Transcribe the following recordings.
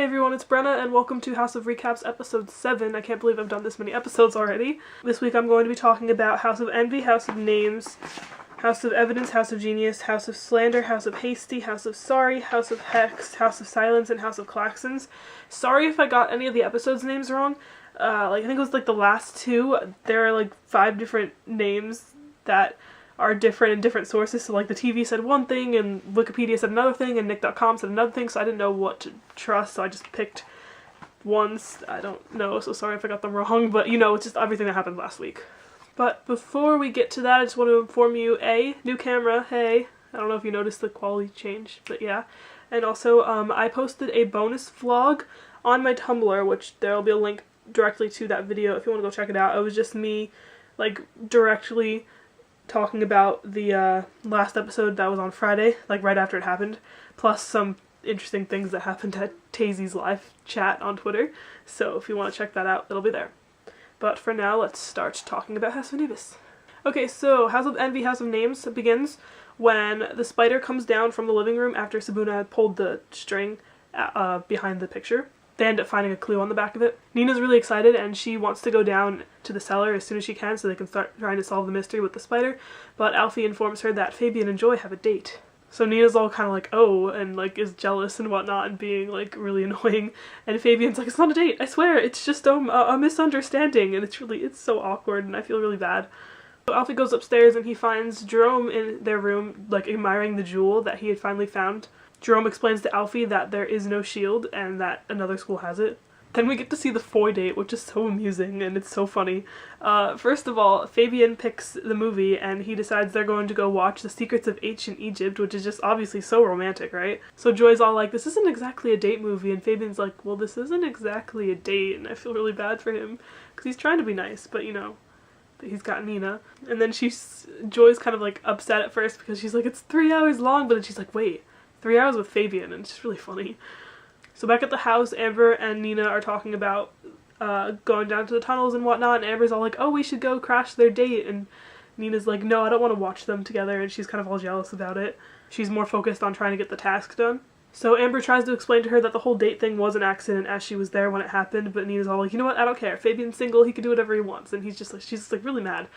everyone, it's Brenna and welcome to House of Recaps episode 7. I can't believe I've done this many episodes already. This week I'm going to be talking about House of Envy, House of Names, House of Evidence, House of Genius, House of Slander, House of Hasty, House of Sorry, House of Hex, House of Silence, and House of Klaxons. Sorry if I got any of the episodes' names wrong. I think it was the last two. There are 5 different names that are different in different sources, so the TV said one thing and Wikipedia said another thing and Nick.com said another thing, so I didn't know what to trust, so I just picked ones. I don't know, so sorry if I got them wrong, but it's just everything that happened last week. But before we get to that, I just want to inform you, new camera, hey, I don't know if you noticed the quality change, but yeah, and also I posted a bonus vlog on my Tumblr, which there'll be a link directly to that video if you want to go check it out. It was just me directly talking about the last episode that was on Friday, right after it happened, plus some interesting things that happened at Tazy's live chat on Twitter, so if you want to check that out, it'll be there. But for now, let's start talking about House of Anubis. Okay, so House of Envy, House of Names begins when the spider comes down from the living room after Sibuna had pulled the string behind the picture. They end up finding a clue on the back of it. Nina's really excited and she wants to go down to the cellar as soon as she can so they can start trying to solve the mystery with the spider, but Alfie informs her that Fabian and Joy have a date. So Nina's all kind of oh, and is jealous and whatnot and being really annoying, and Fabian's it's not a date, I swear, it's just a misunderstanding, and it's so awkward and I feel really bad. So Alfie goes upstairs and he finds Jerome in their room admiring the jewel that he had finally found. Jerome explains to Alfie that there is no shield and that another school has it. Then we get to see the Foy date, which is so amusing and it's so funny. First of all, Fabian picks the movie and he decides they're going to go watch The Secrets of Ancient Egypt, which is just obviously so romantic, right? So Joy's all this isn't exactly a date movie, and Fabian's well, this isn't exactly a date, and I feel really bad for him because he's trying to be nice, but he's got Nina. And then Joy's kind of upset at first because she's it's 3 hours long, but then she's wait, 3 hours with Fabian, and it's just really funny. So back at the house, Amber and Nina are talking about going down to the tunnels and whatnot, and Amber's all oh, we should go crash their date, and Nina's no, I don't want to watch them together, and she's kind of all jealous about it. She's more focused on trying to get the task done. So Amber tries to explain to her that the whole date thing was an accident as she was there when it happened, but Nina's all you know what, I don't care, Fabian's single, he can do whatever he wants, and she's just really mad.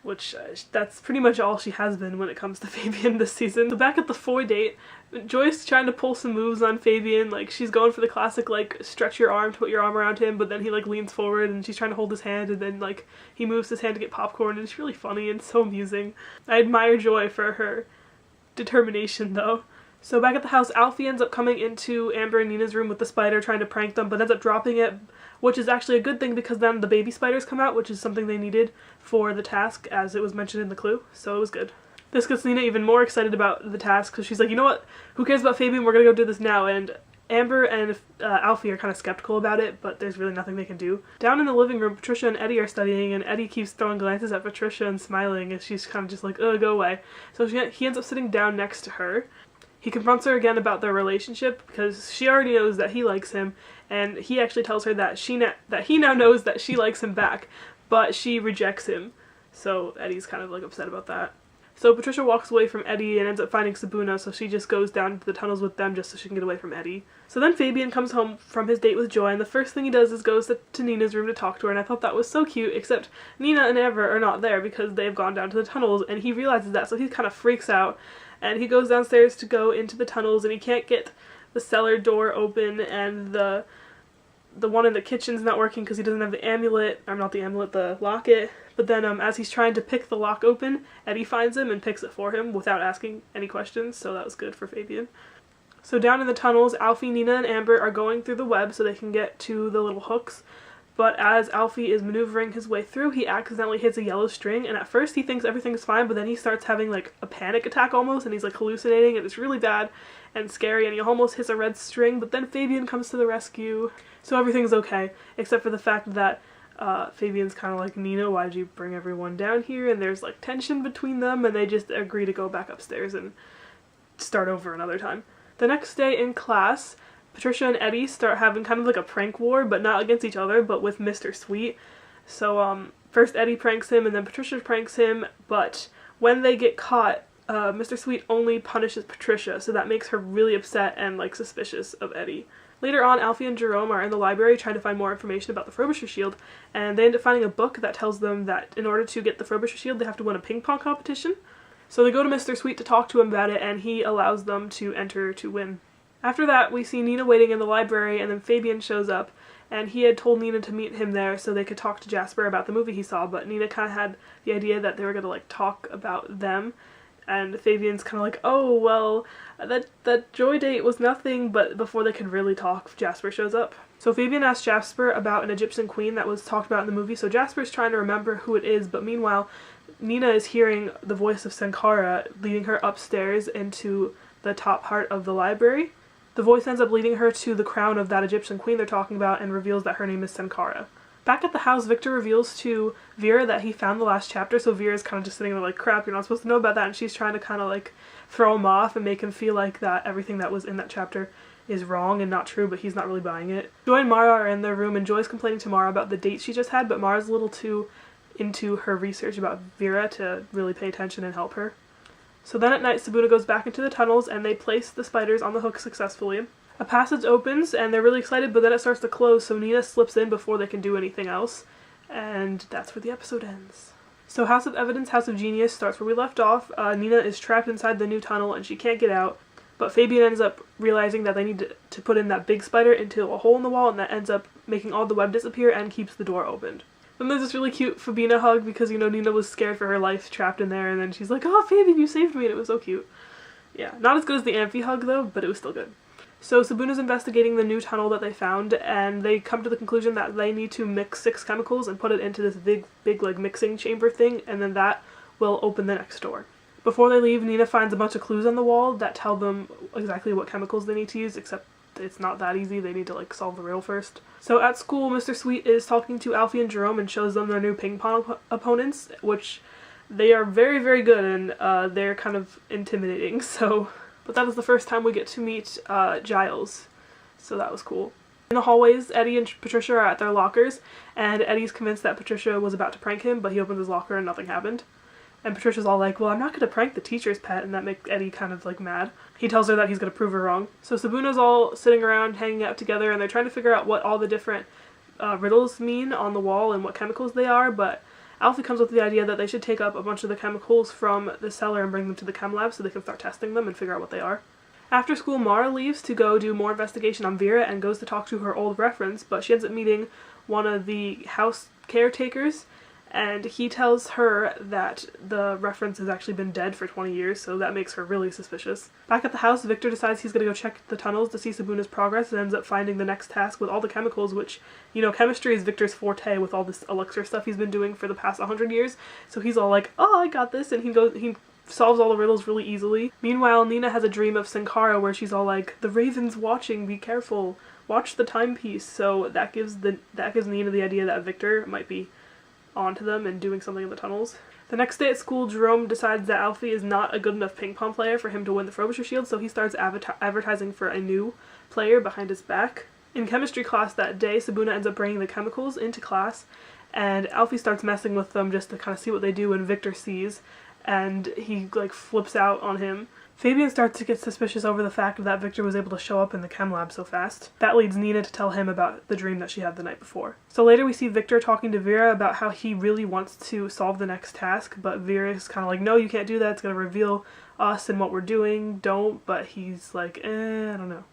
Which, that's pretty much all she has been when it comes to Fabian this season. So back at the Foy date, Joy's trying to pull some moves on Fabian, she's going for the classic, stretch your arm to put your arm around him, but then he, leans forward and she's trying to hold his hand, and then, he moves his hand to get popcorn, and it's really funny and so amusing. I admire Joy for her determination, though. So back at the house, Alfie ends up coming into Amber and Nina's room with the spider, trying to prank them, but ends up dropping it, which is actually a good thing because then the baby spiders come out, which is something they needed for the task, as it was mentioned in the clue, so it was good. This gets Nina even more excited about the task, because she's you know what, who cares about Fabian, we're gonna go do this now, and Amber and Alfie are kind of skeptical about it, but there's really nothing they can do. Down in the living room, Patricia and Eddie are studying, and Eddie keeps throwing glances at Patricia and smiling, and she's kind of just oh, go away. So he ends up sitting down next to her. He confronts her again about their relationship because she already knows that he likes him, and he actually tells her that he now knows that she likes him back, but she rejects him. So Eddie's kind of upset about that. So Patricia walks away from Eddie and ends up finding Sibuna, so she just goes down to the tunnels with them just so she can get away from Eddie. So then Fabian comes home from his date with Joy, and the first thing he does is goes to Nina's room to talk to her, and I thought that was so cute, except Nina and Amber are not there because they've gone down to the tunnels, and he realizes that, so he kind of freaks out. And he goes downstairs to go into the tunnels, and he can't get the cellar door open, and the one in the kitchen's not working because he doesn't have the amulet, or not the amulet, the locket. But then as he's trying to pick the lock open, Eddie finds him and picks it for him without asking any questions, so that was good for Fabian. So down in the tunnels, Alfie, Nina, and Amber are going through the web so they can get to the little hooks. But as Alfie is maneuvering his way through, he accidentally hits a yellow string, and at first he thinks everything's fine, but then he starts having a panic attack almost, and he's hallucinating, and it's really bad and scary, and he almost hits a red string, but then Fabian comes to the rescue. So everything's okay, except for the fact that Fabian's kind of Nina, why'd you bring everyone down here? And there's tension between them, and they just agree to go back upstairs and start over another time. The next day in class, Patricia and Eddie start having kind of a prank war, but not against each other, but with Mr. Sweet. So, first Eddie pranks him, and then Patricia pranks him, but when they get caught, Mr. Sweet only punishes Patricia, so that makes her really upset and, suspicious of Eddie. Later on, Alfie and Jerome are in the library trying to find more information about the Frobisher Shield, and they end up finding a book that tells them that in order to get the Frobisher Shield, they have to win a ping pong competition. So they go to Mr. Sweet to talk to him about it, and he allows them to enter to win. After that, we see Nina waiting in the library, and then Fabian shows up, and he had told Nina to meet him there so they could talk to Jasper about the movie he saw, but Nina kind of had the idea that they were going to, like, talk about them, and Fabian's kind of like, oh, well, that joy date was nothing, but before they could really talk, Jasper shows up. So Fabian asks Jasper about an Egyptian queen that was talked about in the movie, so Jasper's trying to remember who it is, but meanwhile, Nina is hearing the voice of Sankara leading her upstairs into the top part of the library. The voice ends up leading her to the crown of that Egyptian queen they're talking about and reveals that her name is Sankara. Back at the house, Victor reveals to Vera that he found the last chapter, so Vera's kind of just sitting there like, crap, you're not supposed to know about that, and she's trying to kind of like throw him off and make him feel like that everything that was in that chapter is wrong and not true, but he's not really buying it. Joy and Mara are in their room, and Joy's complaining to Mara about the date she just had, but Mara's a little too into her research about Vera to really pay attention and help her. So then at night, Sibuna goes back into the tunnels, and they place the spiders on the hook successfully. A passage opens, and they're really excited, but then it starts to close, so Nina slips in before they can do anything else. And that's where the episode ends. So House of Evidence, House of Genius starts where we left off. Nina is trapped inside the new tunnel, and she can't get out. But Fabian ends up realizing that they need to put in that big spider into a hole in the wall, and that ends up making all the web disappear and keeps the door opened. Then there's this really cute Fabina hug because, you know, Nina was scared for her life trapped in there, and then she's like, oh, Fabian, you saved me, and it was so cute. Yeah, not as good as the Amphi hug, though, but it was still good. So Sibuna's investigating the new tunnel that they found, and they come to the conclusion that they need to mix 6 chemicals and put it into this big like, mixing chamber thing, and then that will open the next door. Before they leave, Nina finds a bunch of clues on the wall that tell them exactly what chemicals they need to use, except it's not that easy. They need to, like, solve the riddle first. So at school, Mr. Sweet is talking to Alfie and Jerome and shows them their new ping pong opponents, which they are very, very good, and they're kind of intimidating, so... But that is the first time we get to meet Giles, so that was cool. In the hallways, Eddie and Patricia are at their lockers, and Eddie's convinced that Patricia was about to prank him, but he opens his locker and nothing happened. And Patricia's all like, well, I'm not going to prank the teacher's pet, and that makes Eddie kind of, like, mad. He tells her that he's going to prove her wrong. So Sibuna's all sitting around, hanging out together, and they're trying to figure out what all the different riddles mean on the wall and what chemicals they are, but Alfie comes up with the idea that they should take up a bunch of the chemicals from the cellar and bring them to the chem lab so they can start testing them and figure out what they are. After school, Mara leaves to go do more investigation on Vera and goes to talk to her old reference, but she ends up meeting one of the house caretakers, and he tells her that the reference has actually been dead for 20 years, so that makes her really suspicious. Back at the house, Victor decides he's going to go check the tunnels to see Sibuna's progress and ends up finding the next task with all the chemicals, which, you know, chemistry is Victor's forte with all this elixir stuff he's been doing for the past 100 years, so he's all like, oh, I got this, and he solves all the riddles really easily. Meanwhile, Nina has a dream of Sankara where she's all like, the raven's watching, be careful, watch the timepiece, so that gives Nina the idea that Victor might be onto them and doing something in the tunnels. The next day at school, Jerome decides that Alfie is not a good enough ping pong player for him to win the Frobisher Shield, so he starts advertising for a new player behind his back. In chemistry class that day, Sibuna ends up bringing the chemicals into class, and Alfie starts messing with them just to kind of see what they do, and Victor sees, and he, like, flips out on him. Fabian starts to get suspicious over the fact that Victor was able to show up in the chem lab so fast. That leads Nina to tell him about the dream that she had the night before. So later we see Victor talking to Vera about how he really wants to solve the next task, but Vera's kind of like, no, you can't do that, it's going to reveal us and what we're doing, don't, but he's like, I don't know.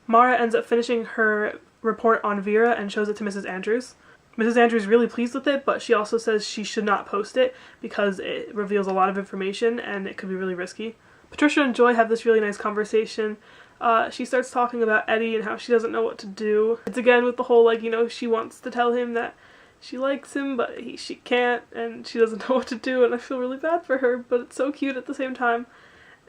Mara ends up finishing her report on Vera and shows it to Mrs. Andrews. Mrs. Andrews is really pleased with it, but she also says she should not post it because it reveals a lot of information and it could be really risky. Patricia and Joy have this really nice conversation. She starts talking about Eddie and how she doesn't know what to do. It's again with the whole, like, you know, she wants to tell him that she likes him, but she can't, and she doesn't know what to do, and I feel really bad for her, but it's so cute at the same time.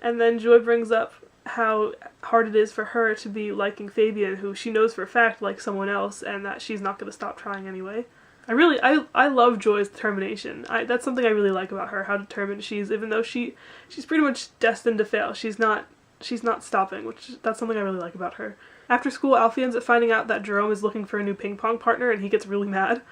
And then Joy brings up how hard it is for her to be liking Fabian, who she knows for a fact likes someone else, and that she's not going to stop trying anyway. I love Joy's determination. That's something I really like about her, how determined she is, even though she's pretty much destined to fail. She's not stopping, that's something I really like about her. After school, Alfie ends up finding out that Jerome is looking for a new ping pong partner, and he gets really mad.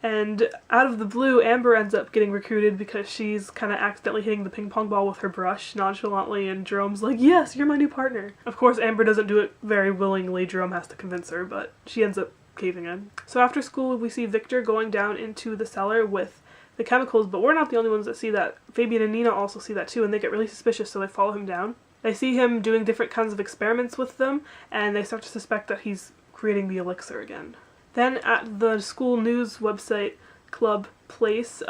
And out of the blue, Amber ends up getting recruited because she's kind of accidentally hitting the ping pong ball with her brush nonchalantly, and Jerome's like, yes, you're my new partner. Of course, Amber doesn't do it very willingly. Jerome has to convince her, but she ends up caving in. So after school, we see Victor going down into the cellar with the chemicals, but we're not the only ones that see that. Fabian and Nina also see that too, and they get really suspicious, so they follow him down. They see him doing different kinds of experiments with them, and they start to suspect that he's creating the elixir again. Then at the school news website club place,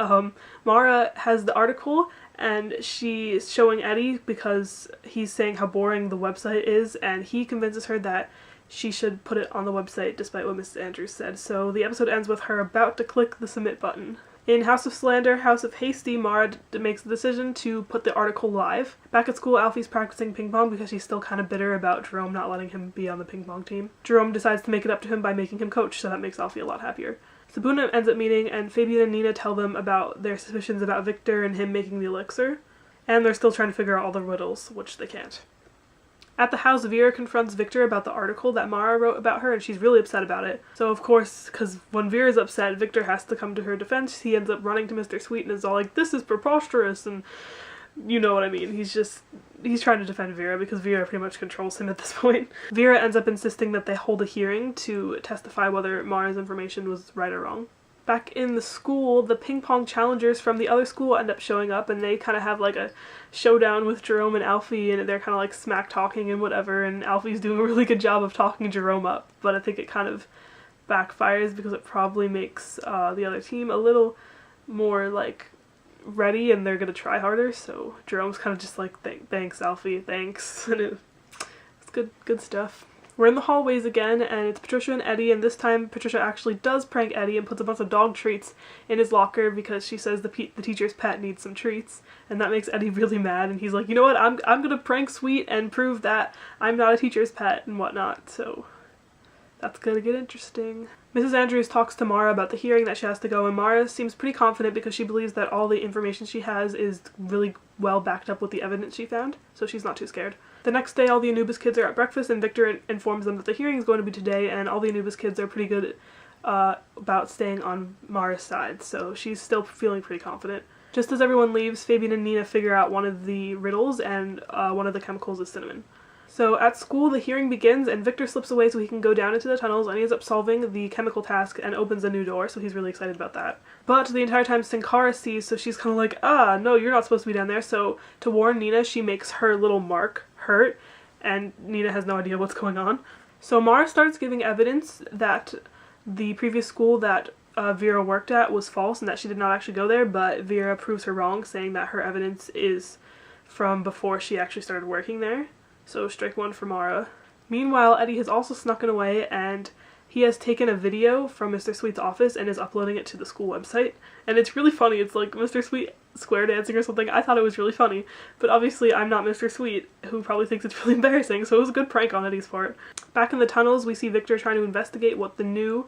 Mara has the article, and she's showing Eddie because he's saying how boring the website is, and he convinces her that she should put it on the website despite what Mrs. Andrews said. So the episode ends with her about to click the submit button. In House of Slander, House of Hasty, Mara makes the decision to put the article live. Back at school, Alfie's practicing ping pong because she's still kind of bitter about Jerome not letting him be on the ping pong team. Jerome decides to make it up to him by making him coach, so that makes Alfie a lot happier. Sibuna ends up meeting, and Fabian and Nina tell them about their suspicions about Victor and him making the elixir, and they're still trying to figure out all the riddles, which they can't. At the house, Vera confronts Victor about the article that Mara wrote about her, and she's really upset about it. So of course, because when Vera's upset, Victor has to come to her defense. He ends up running to Mr. Sweet and is all like, this is preposterous, and you know what I mean. He's trying to defend Vera because Vera pretty much controls him at this point. Vera ends up insisting that they hold a hearing to testify whether Mara's information was right or wrong. Back in the school, the ping pong challengers from the other school end up showing up, and they kind of have like a showdown with Jerome and Alfie, and they're kind of like smack talking and whatever, and Alfie's doing a really good job of talking Jerome up, but I think it kind of backfires because it probably makes the other team a little more like ready, and they're gonna try harder. So Jerome's kind of just like, thanks Alfie, thanks, and it's good stuff. We're in the hallways again, and it's Patricia and Eddie, and this time Patricia actually does prank Eddie and puts a bunch of dog treats in his locker because she says the teacher's pet needs some treats, and that makes Eddie really mad, and he's like, you know what, I'm gonna prank Sweet and prove that I'm not a teacher's pet and whatnot, so that's gonna get interesting. Mrs. Andrews talks to Mara about the hearing that she has to go, and Mara seems pretty confident because she believes that all the information she has is really well backed up with the evidence she found, so she's not too scared. The next day, all the Anubis kids are at breakfast, and Victor informs them that the hearing is going to be today, and all the Anubis kids are pretty good about staying on Mara's side, so she's still feeling pretty confident. Just as everyone leaves, Fabian and Nina figure out one of the riddles, and one of the chemicals is cinnamon. So at school, the hearing begins, and Victor slips away so he can go down into the tunnels, and he ends up solving the chemical task and opens a new door, so he's really excited about that. But the entire time, Sankara sees, so she's kind of like, no, you're not supposed to be down there, so to warn Nina, she makes her little mark hurt, and Nina has no idea what's going on. So Mara starts giving evidence that the previous school that Vera worked at was false and that she did not actually go there, but Vera proves her wrong, saying that her evidence is from before she actually started working there. So strike one for Mara. Meanwhile, Eddie has also snuck away, and he has taken a video from Mr. Sweet's office and is uploading it to the school website. And it's really funny. It's like Mr. Sweet square dancing or something. I thought it was really funny. But obviously I'm not Mr. Sweet, who probably thinks it's really embarrassing, so it was a good prank on Eddie's part. Back in the tunnels, we see Victor trying to investigate what the new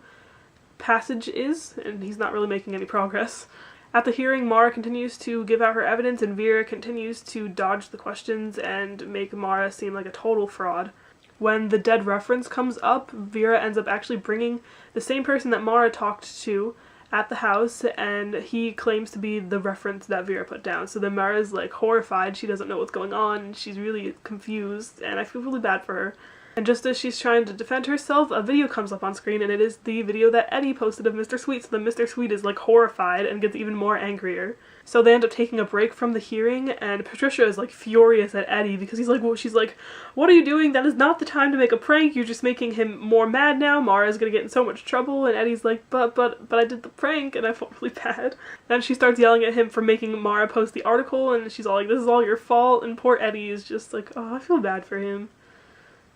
passage is, and he's not really making any progress. At the hearing, Mara continues to give out her evidence, and Vera continues to dodge the questions and make Mara seem like a total fraud. When the dead reference comes up, Vera ends up actually bringing the same person that Mara talked to at the house, and he claims to be the reference that Vera put down. So then Mara's like horrified, she doesn't know what's going on, she's really confused, and I feel really bad for her. And just as she's trying to defend herself, a video comes up on screen, and it is the video that Eddie posted of Mr. Sweet, so then Mr. Sweet is like horrified and gets even more angrier. So they end up taking a break from the hearing, and Patricia is like furious at Eddie because she's like, what are you doing? That is not the time to make a prank, you're just making him more mad now, Mara's gonna get in so much trouble, and Eddie's like, but I did the prank, and I felt really bad. Then she starts yelling at him for making Mara post the article, and she's all like, this is all your fault, and poor Eddie is just like, oh, I feel bad for him.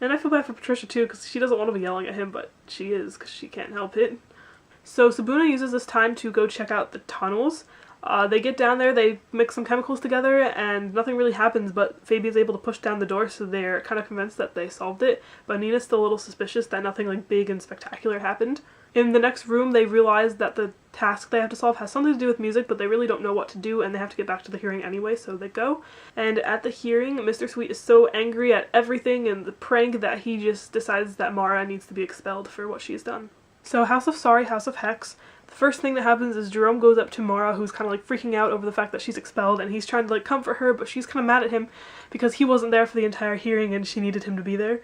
And I feel bad for Patricia too, because she doesn't want to be yelling at him, but she is, because she can't help it. So Sibuna uses this time to go check out the tunnels. They get down there, they mix some chemicals together, and nothing really happens, but Fabian's able to push down the door, so they're kind of convinced that they solved it, but Nina's still a little suspicious that nothing like big and spectacular happened. In the next room, they realize that the task they have to solve has something to do with music, but they really don't know what to do, and they have to get back to the hearing anyway, so they go. And at the hearing, Mr. Sweet is so angry at everything and the prank that he just decides that Mara needs to be expelled for what she's done. So House of Sorry, House of Hex. The first thing that happens is Jerome goes up to Mara, who's kind of like freaking out over the fact that she's expelled, and he's trying to like comfort her, but she's kind of mad at him because he wasn't there for the entire hearing and she needed him to be there.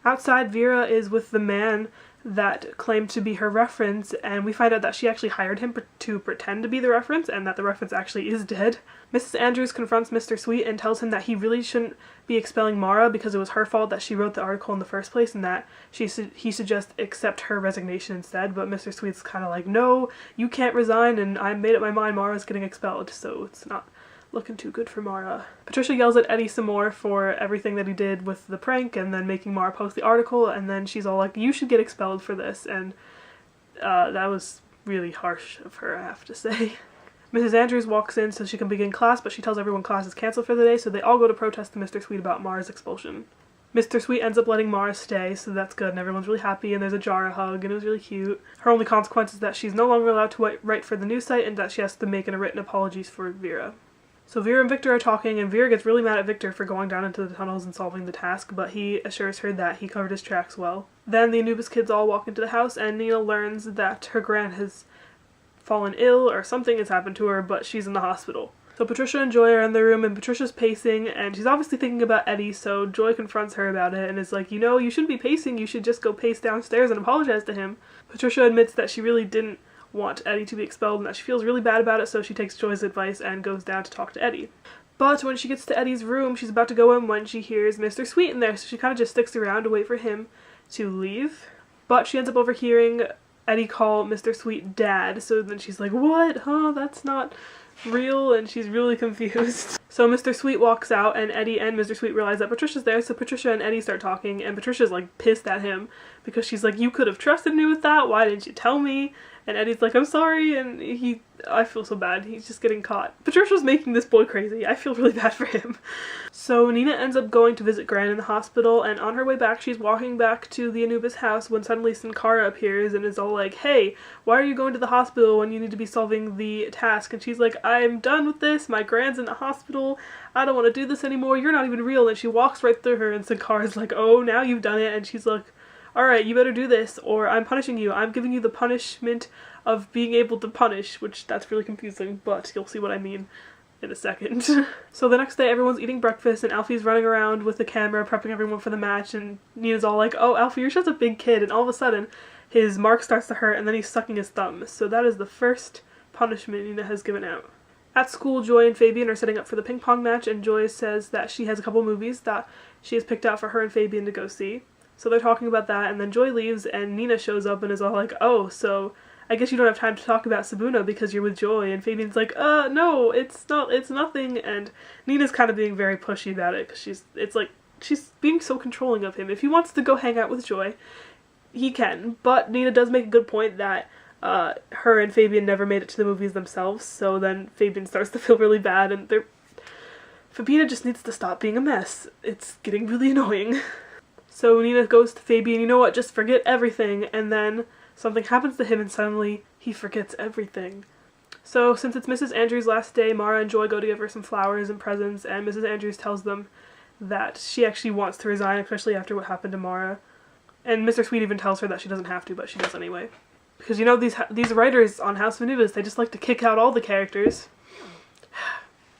Outside, Vera is with the man that claimed to be her reference, and we find out that she actually hired him to pretend to be the reference and that the reference actually is dead. Mrs. Andrews confronts Mr. Sweet and tells him that he really shouldn't be expelling Mara because it was her fault that she wrote the article in the first place, and that he should just accept her resignation instead. But Mr. Sweet's kind of like, no, you can't resign, and I made up my mind Mara's getting expelled, so it's not looking too good for Mara. Patricia yells at Eddie some more for everything that he did with the prank and then making Mara post the article, and then she's all like, you should get expelled for this, and that was really harsh of her, I have to say. Mrs. Andrews walks in so she can begin class, but she tells everyone class is cancelled for the day, so they all go to protest to Mr. Sweet about Mara's expulsion. Mr. Sweet ends up letting Mara stay, so that's good, and everyone's really happy, and there's a Jara hug, and it was really cute. Her only consequence is that she's no longer allowed to write for the news site, and that she has to make a written apologies for Vera. So Vera and Victor are talking, and Vera gets really mad at Victor for going down into the tunnels and solving the task, but he assures her that he covered his tracks well. Then the Anubis kids all walk into the house, and Nina learns that her gran has fallen ill, or something has happened to her, but she's in the hospital. So Patricia and Joy are in the room, and Patricia's pacing, and she's obviously thinking about Eddie, so Joy confronts her about it, and is like, you know, you shouldn't be pacing, you should just go pace downstairs and apologize to him. Patricia admits that she really didn't want Eddie to be expelled and that she feels really bad about it, so she takes Joy's advice and goes down to talk to Eddie. But when she gets to Eddie's room, she's about to go in when she hears Mr. Sweet in there, so she kind of just sticks around to wait for him to leave. But she ends up overhearing Eddie call Mr. Sweet Dad, so then she's like, what? Huh? That's not real, and she's really confused. So Mr. Sweet walks out, and Eddie and Mr. Sweet realize that Patricia's there, so Patricia and Eddie start talking, and Patricia's like pissed at him because she's like, you could have trusted me with that, why didn't you tell me? And Eddie's like, I'm sorry, and I feel so bad, he's just getting caught. Patricia's making this boy crazy, I feel really bad for him. So Nina ends up going to visit Gran in the hospital, and on her way back, she's walking back to the Anubis house when suddenly Sankara appears and is all like, hey, why are you going to the hospital when you need to be solving the task? And she's like, I'm done with this, my Gran's in the hospital, I don't want to do this anymore, you're not even real. And she walks right through her, and Sankara's like, oh, now you've done it, and she's like, alright, you better do this, or I'm punishing you. I'm giving you the punishment of being able to punish, which that's really confusing, but you'll see what I mean in a second. So the next day, everyone's eating breakfast, and Alfie's running around with the camera, prepping everyone for the match, and Nina's all like, oh, Alfie, you're such a big kid, and all of a sudden, his mark starts to hurt, and then he's sucking his thumb. So that is the first punishment Nina has given out. At school, Joy and Fabian are setting up for the ping pong match, and Joy says that she has a couple movies that she has picked out for her and Fabian to go see. So they're talking about that, and then Joy leaves, and Nina shows up and is all like, oh, so I guess you don't have time to talk about Sibuna because you're with Joy. And Fabian's like, no, it's nothing. And Nina's kind of being very pushy about it, because she's being so controlling of him. If he wants to go hang out with Joy, he can. But Nina does make a good point that her and Fabian never made it to the movies themselves, so then Fabian starts to feel really bad, and Fabina just needs to stop being a mess. It's getting really annoying. So Nina goes to Fabian, you know what, just forget everything, and then something happens to him and suddenly he forgets everything. So since it's Mrs. Andrews' last day, Mara and Joy go to give her some flowers and presents, and Mrs. Andrews tells them that she actually wants to resign, especially after what happened to Mara. And Mr. Sweet even tells her that she doesn't have to, but she does anyway. Because, you know, these writers on House of Anubis, they just like to kick out all the characters.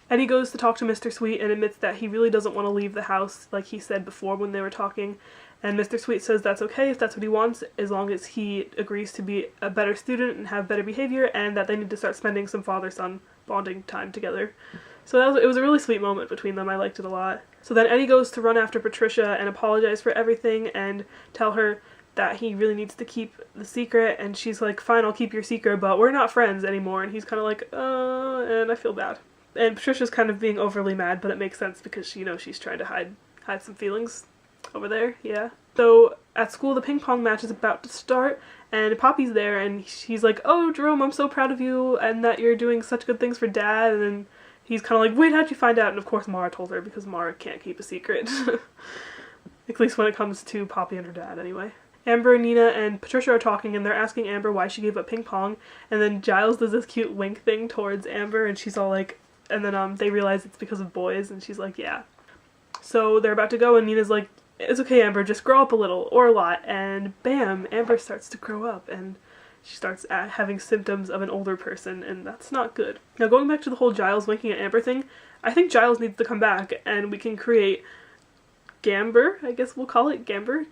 Eddie goes to talk to Mr. Sweet and admits that he really doesn't want to leave the house, like he said before when they were talking. And Mr. Sweet says that's okay if that's what he wants, as long as he agrees to be a better student and have better behavior, and that they need to start spending some father-son bonding time together. So it was a really sweet moment between them. I liked it a lot. So then Eddie goes to run after Patricia and apologize for everything and tell her that he really needs to keep the secret, and she's like, fine, I'll keep your secret, but we're not friends anymore. And he's kind of like, and I feel bad. And Patricia's kind of being overly mad, but it makes sense because, you know, she's trying to hide some feelings over there, yeah. So at school, the ping pong match is about to start, and Poppy's there, and he's like, oh, Jerome, I'm so proud of you, and that you're doing such good things for Dad, and then he's kind of like, wait, how'd you find out? And of course Mara told her, because Mara can't keep a secret. At least when it comes to Poppy and her dad, anyway. Amber, Nina, and Patricia are talking, and they're asking Amber why she gave up ping pong, and then Giles does this cute wink thing towards Amber, and she's all like, and then they realize it's because of boys, and she's like, yeah. So they're about to go, and Nina's like, it's okay, Amber, just grow up a little, or a lot, and bam, Amber starts to grow up, and she starts having symptoms of an older person, and that's not good. Now, going back to the whole Giles winking at Amber thing, I think Giles needs to come back, and we can create Gamber, I guess we'll call it. Gimber?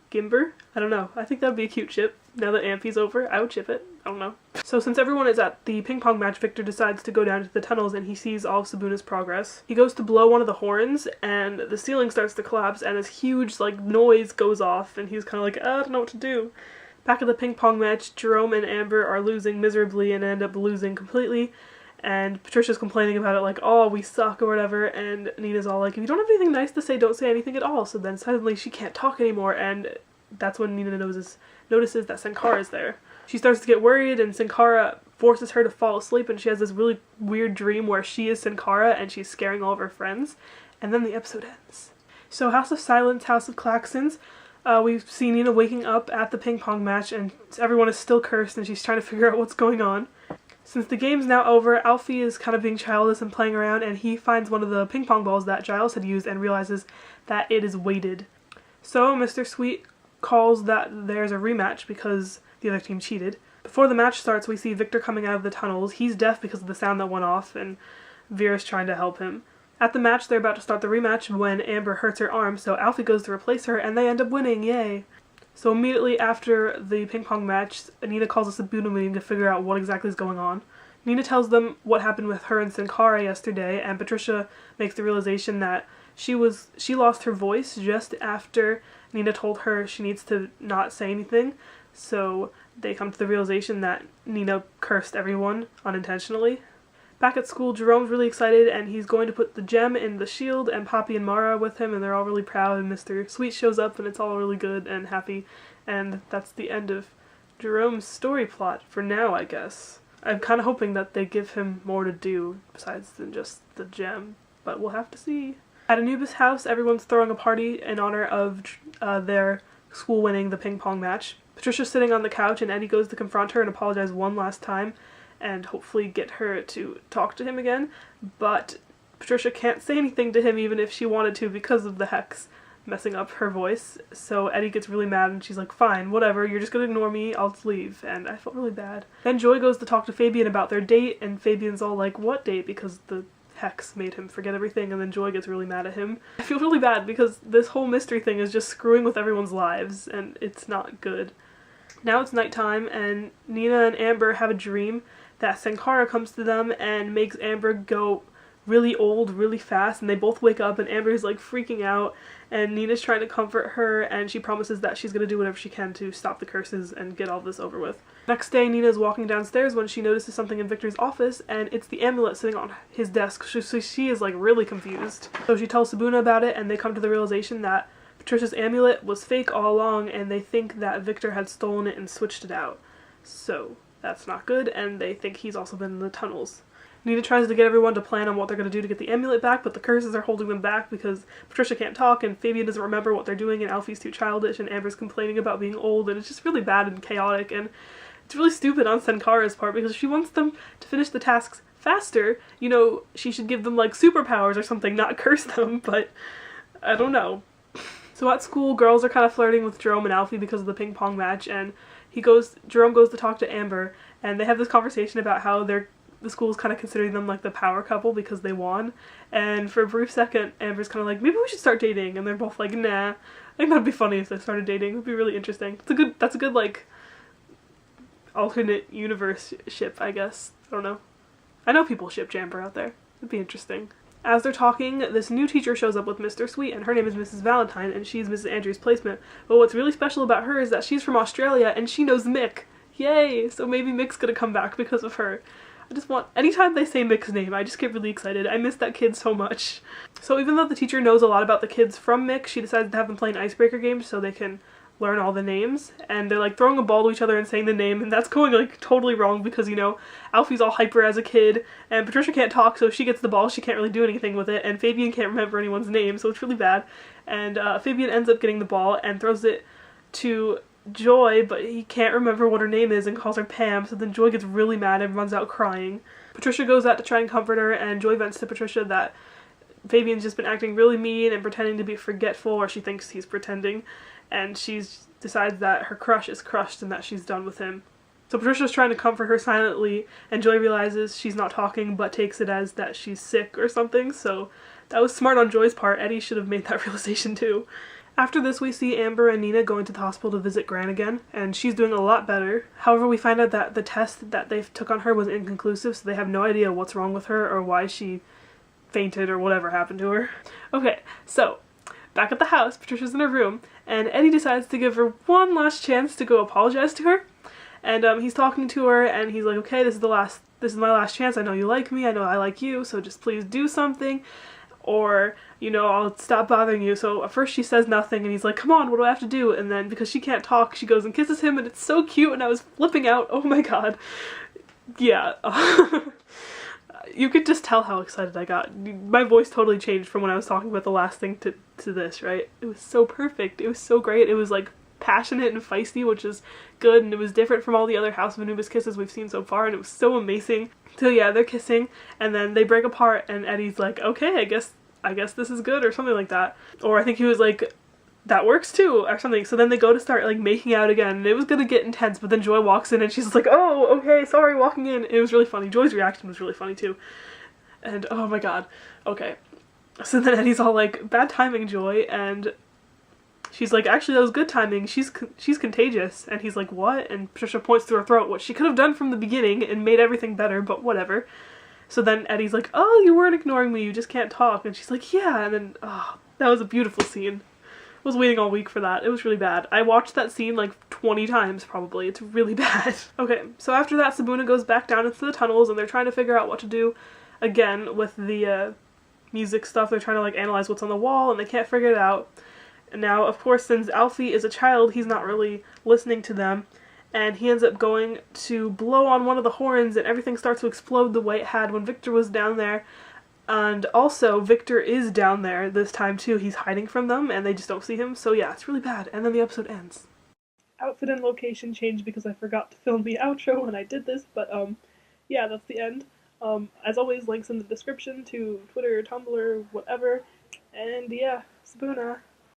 I don't know. I think that would be a cute chip. Now that Amphi's over, I would chip it. I don't know. So since everyone is at the ping pong match, Victor decides to go down to the tunnels and he sees all of Sibuna's progress. He goes to blow one of the horns and the ceiling starts to collapse and this huge noise goes off and he's kind of like, I don't know what to do. Back at the ping pong match, Jerome and Amber are losing miserably and end up losing completely. And Patricia's complaining about it like, oh, we suck or whatever, and Nina's all like, if you don't have anything nice to say, don't say anything at all. So then suddenly she can't talk anymore, and that's when Nina notices that Sin Cara's there. She starts to get worried, and Sin Cara forces her to fall asleep, and she has this really weird dream where she is Sin Cara, and she's scaring all of her friends, and then the episode ends. So House of Silence, House of Klaxons, we've seen Nina waking up at the ping pong match, and everyone is still cursed, and she's trying to figure out what's going on. Since the game's now over, Alfie is kind of being childish and playing around, and he finds one of the ping pong balls that Giles had used and realizes that it is weighted. So Mr. Sweet calls that there's a rematch because the other team cheated. Before the match starts, we see Victor coming out of the tunnels. He's deaf because of the sound that went off, and Vera's trying to help him. At the match, they're about to start the rematch when Amber hurts her arm, so Alfie goes to replace her, and they end up winning, yay! So immediately after the ping pong match, Nina calls a Sibuna meeting to figure out what exactly is going on. Nina tells them what happened with her and Sin Cara yesterday, and Patricia makes the realization that she lost her voice just after Nina told her she needs to not say anything. So they come to the realization that Nina cursed everyone unintentionally. Back at school, Jerome's really excited, and he's going to put the gem in the shield, and Poppy and Mara are with him, and they're all really proud, and Mr. Sweet shows up, and it's all really good and happy, and that's the end of Jerome's story plot, for now, I guess. I'm kind of hoping that they give him more to do, besides than just the gem, but we'll have to see. At Anubis' house, everyone's throwing a party in honor of their school winning the ping pong match. Patricia's sitting on the couch, and Eddie goes to confront her and apologize one last time, and hopefully get her to talk to him again, but Patricia can't say anything to him even if she wanted to because of the hex messing up her voice, so Eddie gets really mad and she's like, fine, whatever, you're just gonna ignore me, I'll just leave, and I felt really bad. Then Joy goes to talk to Fabian about their date, and Fabian's all like, what date? Because the hex made him forget everything, and then Joy gets really mad at him. I feel really bad because this whole mystery thing is just screwing with everyone's lives, and it's not good. Now it's nighttime, and Nina and Amber have a dream that Sin Cara comes to them and makes Amber go really old really fast, and they both wake up and Amber's like freaking out, and Nina's trying to comfort her, and she promises that she's going to do whatever she can to stop the curses and get all this over with. Next day, Nina's walking downstairs when she notices something in Victor's office, and it's the amulet sitting on his desk, so she is like really confused. So she tells Sibuna about it, and they come to the realization that Patricia's amulet was fake all along, and they think that Victor had stolen it and switched it out. So that's not good, and they think he's also been in the tunnels. Nina tries to get everyone to plan on what they're going to do to get the amulet back, but the curses are holding them back because Patricia can't talk, and Fabian doesn't remember what they're doing, and Alfie's too childish, and Amber's complaining about being old, and it's just really bad and chaotic, and it's really stupid on Sin Cara's part because if she wants them to finish the tasks faster, you know, she should give them like superpowers or something, not curse them, but I don't know. So at school, girls are kind of flirting with Jerome and Alfie because of the ping pong match, and Jerome goes to talk to Amber, and they have this conversation about how the school's kind of considering them like the power couple because they won, and for a brief second, Amber's kind of like, maybe we should start dating, and they're both like, nah. I think that'd be funny if they started dating. It would be really interesting. That's a good like alternate universe ship, I guess. I don't know. I know people ship Amber out there. It'd be interesting. As they're talking, this new teacher shows up with Mr. Sweet, and her name is Mrs. Valentine, and she's Mrs. Andrews' placement. But what's really special about her is that she's from Australia, and she knows Mick. Yay! So maybe Mick's gonna come back because of her. Anytime they say Mick's name, I just get really excited. I miss that kid so much. So even though the teacher knows a lot about the kids from Mick, she decides to have them play an icebreaker game so they can learn all the names, and they're like throwing a ball to each other and saying the name, and that's going like totally wrong because, you know, Alfie's all hyper as a kid, and Patricia can't talk, so if she gets the ball, she can't really do anything with it, and Fabian can't remember anyone's name, so it's really bad. And Fabian ends up getting the ball and throws it to Joy, but he can't remember what her name is and calls her Pam, so then Joy gets really mad and runs out crying. Patricia goes out to try and comfort her, and Joy vents to Patricia that Fabian's just been acting really mean and pretending to be forgetful, or she thinks he's pretending, and she decides that her crush is crushed and that she's done with him. So Patricia's trying to comfort her silently, and Joy realizes she's not talking but takes it as that she's sick or something, so that was smart on Joy's part. Eddie should have made that realization too. After this, we see Amber and Nina going to the hospital to visit Gran again, and she's doing a lot better. However, we find out that the test that they took on her was inconclusive, so they have no idea what's wrong with her or why she fainted or whatever happened to her. Okay, so back at the house, Patricia's in her room, and Eddie decides to give her one last chance to go apologize to her. And he's talking to her, and he's like, okay, this is my last chance. I know you like me, I know I like you, so just please do something, or, you know, I'll stop bothering you. So at first she says nothing, and he's like, come on, what do I have to do? And then, because she can't talk, she goes and kisses him, and it's so cute, and I was flipping out. Oh my god. Yeah. You could just tell how excited I got. My voice totally changed from when I was talking about the last thing to this, right? It was so perfect. It was so great. It was like passionate and feisty, which is good, and it was different from all the other House of Anubis kisses we've seen so far, and it was so amazing. So yeah, they're kissing, and then they break apart, and Eddie's like, okay, I guess this is good, or something like that. Or I think he was like, that works too, or something. So then they go to start like making out again, and it was gonna get intense, but then Joy walks in and she's like, oh, okay, sorry, walking in. It was really funny. Joy's reaction was really funny too. And oh my god. Okay. So then Eddie's all like, bad timing, Joy, and she's like, actually that was good timing, she's contagious. And he's like, what? And Patricia points to her throat, what she could have done from the beginning and made everything better, but whatever. So then Eddie's like, oh, you weren't ignoring me, you just can't talk. And she's like, yeah, and then, oh, that was a beautiful scene. I was waiting all week for that. It was really bad. I watched that scene like 20 times probably. It's really bad. Okay, so after that, Sibuna goes back down into the tunnels, and they're trying to figure out what to do again with the music stuff. They're trying to like analyze what's on the wall, and they can't figure it out. And now, of course, since Alfie is a child, he's not really listening to them, and he ends up going to blow on one of the horns, and everything starts to explode the way it had when Victor was down there. And also, Victor is down there this time too. He's hiding from them, and they just don't see him. So yeah, it's really bad. And then the episode ends. Outfit and location changed because I forgot to film the outro when I did this, but yeah, that's the end. As always, links in the description to Twitter, Tumblr, whatever. And yeah, Sibuna.